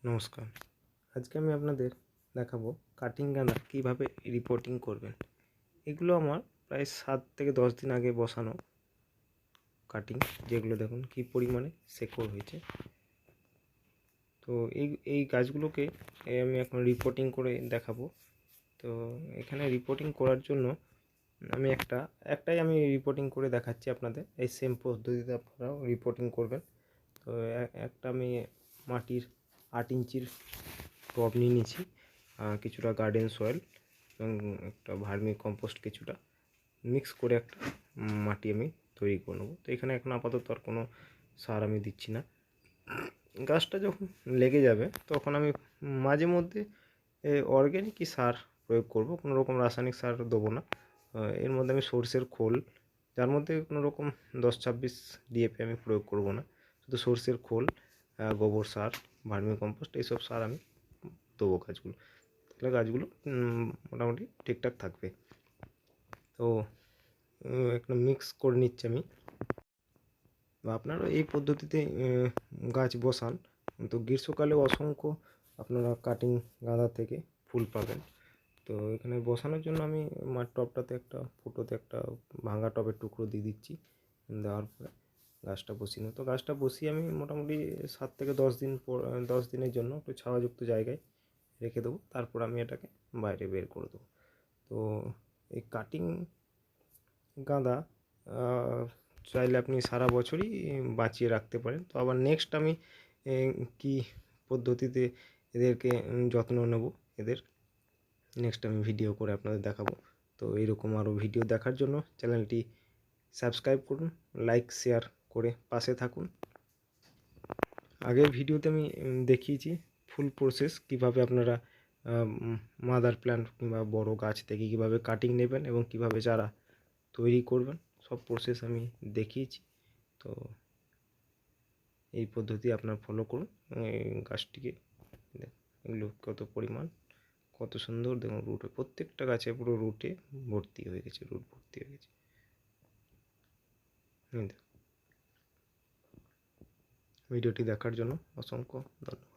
নমস্কার। আজকে আমি আপনাদের দেখাবো কাটিং গাঁদা কীভাবে রিপোর্টিং করবেন। এগুলো আমার প্রায় 7 থেকে 10 দিন আগে বসানো কাটিং, যেগুলো দেখুন কী পরিমাণে শেকড় হয়েছে। তো এই গাছগুলোকে আমি এখন রিপোর্টিং করে দেখাবো। তো এখানে রিপোর্টিং করার জন্য আমি একটাই আমি রিপোর্টিং করে দেখাচ্ছি আপনাদের। এই সেম পদ্ধতিতে আপনারাও রিপোর্টিং করবেন। তো একটা আমি মাটির 8 ইঞ্চির টব নিয়ে নিয়েছি, কিছুটা গার্ডেন সয়েল এবং একটা ভার্মি কম্পোস্ট কিছুটা মিক্স করে একটা মাটি আমি তৈরি করে নেবো। তো এখানে এখন আপাতত আর কোনো সার আমি দিচ্ছি না। গাছটা যখন লেগে যাবে তখন আমি মাঝে মধ্যে অর্গ্যানিকই সার প্রয়োগ করব, কোনো রকম রাসায়নিক সার দেবো না। এর মধ্যে আমি সর্ষের খোল, যার মধ্যে কোনো রকম 10-26 ডিএপি আমি প্রয়োগ করব না, শুধু সর্ষের খোল, গোবর সার, ভার্মি কম্পোস্ট এইসব সার আমি দেবো গাছগুলো। তাহলে গাছগুলো মোটামুটি ঠিকঠাক থাকবে। তো একটা মিক্স করে নিচ্ছি আমি। আপনারা এই পদ্ধতিতে গাছ বসান, তো গ্রীষ্মকালে অসংখ্য আপনারা কাটিং গাঁদা থেকে ফুল পাবেন। তো এখানে বসানোর জন্য আমি টবটাতে ফুটোতে একটা ভাঙা টবের টুকরো দিয়ে দিচ্ছি। দেওয়ার পরে গাছটা বসিয়ে নেব। তো গাছটা বসিয়ে আমি মোটামুটি 7 থেকে 10 দিন পর 10 দিনের জন্য একটু ছাওয়াযুক্ত জায়গায় রেখে দেবো। তারপর আমি এটাকে বাইরে বের করে দেবো। তো এই কাটিং গাঁদা চাইলে আপনি সারা বছরই বাঁচিয়ে রাখতে পারেন। তো আবার নেক্সট আমি কি পদ্ধতিতে এদেরকে যত্ন নেব, এদের নেক্সট আমি ভিডিও করে আপনাদের দেখাবো। তো এইরকম আরও ভিডিও দেখার জন্য চ্যানেলটি সাবস্ক্রাইব করুন, লাইক শেয়ার করে পাশে থাকুন। আগের ভিডিওতে আমি দেখিয়েছি ফুল প্রসেস, কিভাবে আপনারা মাদার প্ল্যান্ট কিংবা বড় গাছ থেকে কিভাবে কাটিং নেবেন এবং কিভাবে চারা তৈরি করবেন, সব প্রসেস আমি দেখিয়েছি। তো এই পদ্ধতি আপনার ফলো করুন। গাছটিকে এগুলো কত পরিমাণ, কত সুন্দর দেখুন, রুটে প্রত্যেকটা গাছে পুরো রুটে ভর্তি হয়ে গেছে, রুট ভর্তি হয়ে গেছে। ভিডিওটি দেখার জন্য অসংখ্য ধন্যবাদ।